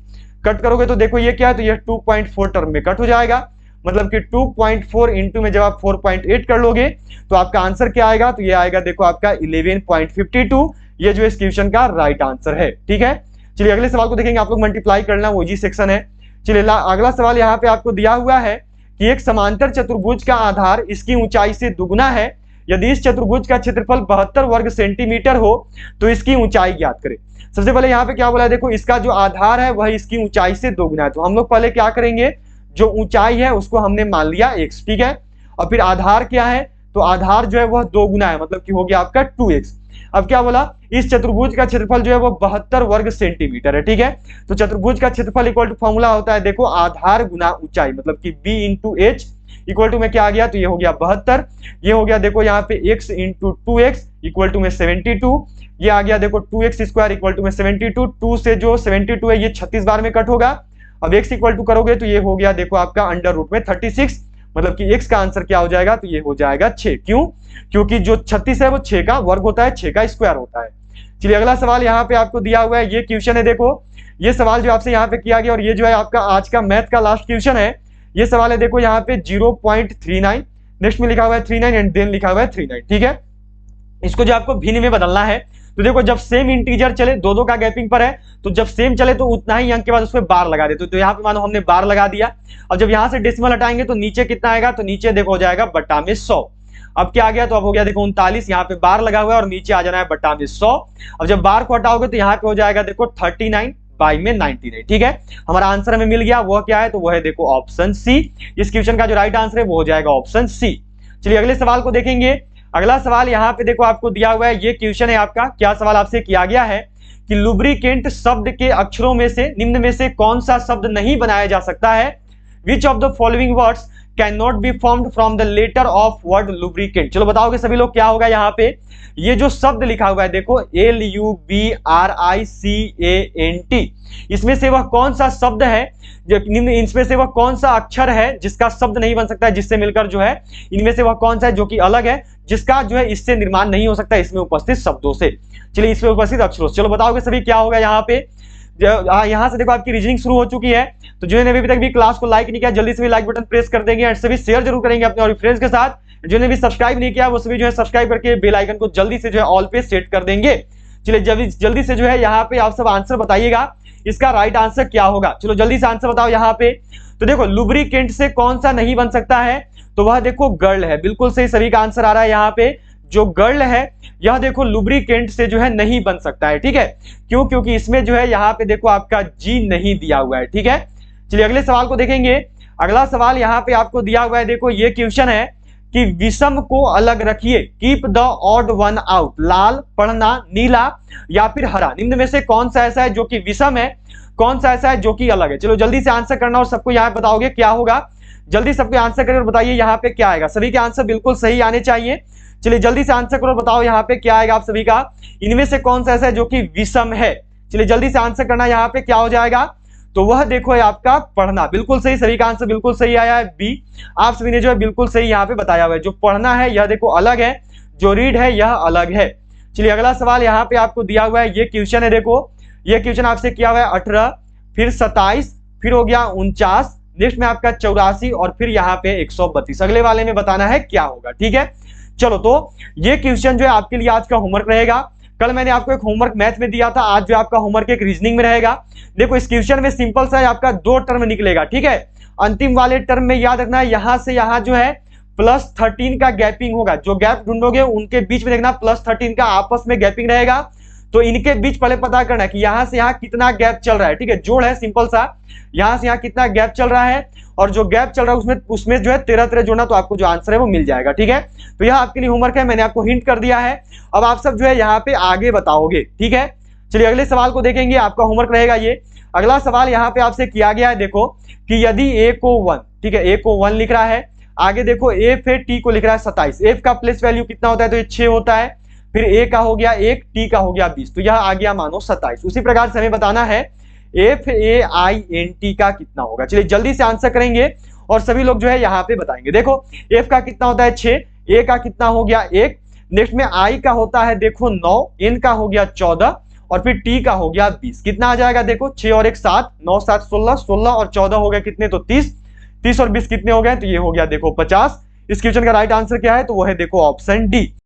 कट करोगे तो देखो ये क्या है, तो ये 2.4 टर्म में कट हो जाएगा, मतलब कि 2.4 इंटू में जब आप 4.8 कर लोगे तो आपका आंसर क्या आएगा, तो ये आएगा देखो आपका 11.52। ये जो इस क्वेश्चन का राइट आंसर है। ठीक है, चलिए अगले सवाल को देखेंगे, आप लोग मल्टीप्लाई करना, वो जी सेक्शन है। चलिए अगला सवाल यहाँ पे आपको दिया हुआ है कि एक समांतर चतुर्भुज का आधार इसकी ऊंचाई से दुगुना है, यदि इस चतुर्भुज का क्षेत्रफल 72 वर्ग सेंटीमीटर हो तो इसकी ऊंचाई ज्ञात करें। सबसे पहले यहाँ पे क्या बोला है, देखो इसका जो आधार है वह इसकी ऊंचाई से दोगुना है, तो हम लोग पहले क्या करेंगे, जो ऊंचाई है उसको हमने मान लिया x। ठीक है, और फिर आधार क्या है, तो आधार जो है वह दोगुना है, मतलब कि हो गया आपका 2x। अब क्या बोला, इस चतुर्भुज का क्षेत्रफल जो है वो 72 वर्ग सेंटीमीटर है। ठीक है, तो चतुर्भुज का क्षेत्रफल इक्वल टू फॉर्मूला होता है देखो आधार गुना ऊंचाई, मतलब कि b into H equal to में क्या आ गया, तो ये हो गया 72, ये हो गया देखो यहाँ पे x into 2x equal to में 72, ये आ गया देखो 2x स्क्वायर इक्वल टू में 72, 2 से जो 72 है ये 36 बार में कट होगा। अब x इक्वल टू करोगे तो ये हो गया देखो आपका अंडर रूट में 36, मतलब कि x का आंसर क्या हो जाएगा, तो ये हो जाएगा 6। क्यों, क्योंकि जो 36 है वो 6 का वर्ग होता है, 6 का स्क्वायर होता है। चलिए अगला सवाल यहाँ पे आपको दिया हुआ है, ये क्वेश्चन है, देखो ये सवाल जो आपसे यहाँ पे किया गया, और ये जो है आपका आज का मैथ का लास्ट क्वेश्चन है। ये सवाल है देखो यहाँ पे 0.39, नेक्स्ट में लिखा हुआ है 39 एंड देन लिखा हुआ है 39। ठीक है, इसको जो आपको भिन्न में बदलना है, तो देखो जब सेम इंटीजर चले, दो का गैपिंग पर है, तो जब सेम चले तो उतना ही अंक के बाद उसमें बार लगा देते, तो यहाँ पे मानो हमने बार लगा दिया। अब जब यहाँ से डेसिमल हटाएंगे तो नीचे कितना आएगा, तो नीचे देखो हो जाएगा बटा में 100। अब क्या आ गया, तो अब हो गया देखो 39, यहाँ पे बार लगा हुआ है और नीचे आ जाना है बटा में 100। अब जब बार को हटाओगे तो यहाँ पे हो जाएगा देखो 39 बाई में 99। ठीक है, हमारा आंसर हमें मिल गया, वह क्या है, तो वह है देखो ऑप्शन सी। इस क्वेश्चन का जो राइट आंसर है वो हो जाएगा ऑप्शन सी। चलिए अगले सवाल को देखेंगे। अगला सवाल यहाँ पे देखो आपको दिया हुआ है, ये क्वेश्चन है आपका, क्या सवाल आपसे किया गया है कि लुब्रिकेंट शब्द के अक्षरों में से निम्न में से कौन सा शब्द नहीं बनाया जा सकता है, which of the following words can not be formed from the letter of word lubricant. चलो बताओगे सभी लोग क्या होगा, यहाँ पे ये जो शब्द लिखा हुआ है देखो LUBRICANT, इसमें से वह कौन सा शब्द है, इनमें से वह कौन सा अक्षर है जिसका शब्द नहीं बन सकता है, जिससे मिलकर जो है इनमें से वह कौन सा है जो कि अलग है, जिसका जो है इससे निर्माण नहीं हो सकता इसमें उपस्थित शब्दों से। चलिए इसमें उपस्थित अक्षरों से, चलो बताओगे सभी क्या होगा। यहाँ पे यहाँ से देखो आपकी रीजनिंग शुरू हो चुकी है, तो जिन्होंने अभी तक भी क्लास को लाइक नहीं किया जल्दी से भी लाइक बटन प्रेस कर देंगे, एंड सभी शेयर जरूर करेंगे अपने और फ्रेंड्स के साथ। जिन्होंने भी सब्सक्राइब नहीं किया वो सभी जो है सब्सक्राइब करके बेल आइकन को जल्दी से जो है ऑल पे सेट कर देंगे। चलिए जल्दी से जो है यहाँ पे आप सब आंसर बताइएगा, इसका राइट आंसर क्या होगा। चलो जल्दी से आंसर बताओ यहाँ पे। तो देखो लुब्रिकेंट से कौन सा नहीं बन सकता है, तो वह देखो गर्ल है, बिल्कुल सही, सभी का आंसर आ रहा है यहाँ पे। जो गर्ल है यह देखो लुब्रिकेंट से जो है नहीं बन सकता है, ठीक है। क्यों? क्योंकि इसमें जो है यहाँ पे देखो आपका जी नहीं दिया हुआ है, ठीक है। चलिए अगले सवाल को देखेंगे। अगला सवाल यहाँ पे आपको दिया हुआ है, देखो ये क्वेश्चन है कि विषम को अलग रखिए, keep the odd one out. लाल, पढ़ना, नीला या फिर हरा, निम्न में से कौन सा ऐसा है जो कि विषम है, कौन सा ऐसा है जो कि अलग है। चलो जल्दी से आंसर करना और सबको यहाँ बताओगे क्या होगा। जल्दी सबको आंसर करें और बताइए यहाँ पे क्या आएगा। सभी के आंसर बिल्कुल सही आने चाहिए। चलिए जल्दी से आंसर करो और बताओ यहाँ पे क्या आएगा आप सभी का। इनमें से कौन सा ऐसा है जो कि विषम है। चलिए जल्दी से आंसर करना, यहाँ पे क्या हो जाएगा। तो वह देखो है आपका पढ़ना, बिल्कुल सही। सभी का आंसर बिल्कुल सही आया है बी। आप सभी ने जो है बिल्कुल सही यहाँ पे बताया हुआ है। जो पढ़ना है यह देखो अलग है, जो रीड है यह अलग है। चलिए अगला सवाल यहाँ पे आपको दिया हुआ है, ये क्वेश्चन है, देखो ये क्वेश्चन आपसे किया हुआ है 18, फिर 27, फिर हो गया 49, नेक्स्ट में आपका 84 और फिर यहाँ पे 132। अगले वाले में बताना है क्या होगा, ठीक है। चलो तो ये क्वेश्चन जो है आपके लिए आज का होमवर्क रहेगा। कल मैंने आपको एक होमवर्क मैथ में दिया था, आज जो आपका होमवर्क एक रीजनिंग में रहेगा। देखो इस क्वेश्चन में सिंपल सा है, आपका 2 टर्म निकलेगा, ठीक है। अंतिम वाले टर्म में याद रखना है यहां से यहां जो है +13 का गैपिंग होगा। जो गैप ढूंढोगे उनके बीच में देखना +13 का आपस में गैपिंग रहेगा। तो इनके बीच पहले पता करना है कि यहां से यहां कितना गैप चल रहा है, ठीक है। जोड़ है सिंपल सा, यहां से यहां कितना गैप चल रहा है और जो गैप चल रहा है उसमें जो है 13 जोड़ना, तो आपको जो आंसर है वो मिल जाएगा, ठीक है। तो यह आपके लिए होमवर्क है, मैंने आपको हिंट कर दिया है। अब आप सब जो है यहाँ पे आगे बताओगे, ठीक है। चलिए अगले सवाल को देखेंगे, आपका होमवर्क रहेगा ये। अगला सवाल यहाँ पे आपसे किया गया है, देखो कि यदि ए को 1, ठीक है, ए को 1 लिख रहा है, आगे देखो एफ है, टी को लिख रहा है 27, एफ का प्लेस वैल्यू कितना होता है, तो ये 6 होता है, फिर ए का हो गया 1, टी का हो गया 20, तो यह आ गया मानो 27। उसी प्रकार से हमें बताना है FAINT का कितना होगा। चलिए जल्दी से आंसर करेंगे और सभी लोग जो है यहाँ पे बताएंगे। देखो F का कितना होता है 6, A का कितना हो गया 1, नेक्स्ट में I का होता है देखो 9, N का हो गया 14 और फिर T का हो गया 20। कितना आ जाएगा, देखो 6 और 1 7, 9 7 16, 16 और 14 हो गए कितने, तो 30, 30 और 20 कितने हो गए, तो ये हो गया देखो 50। इस क्वेश्चन का राइट आंसर क्या है, तो वो है देखो ऑप्शन डी।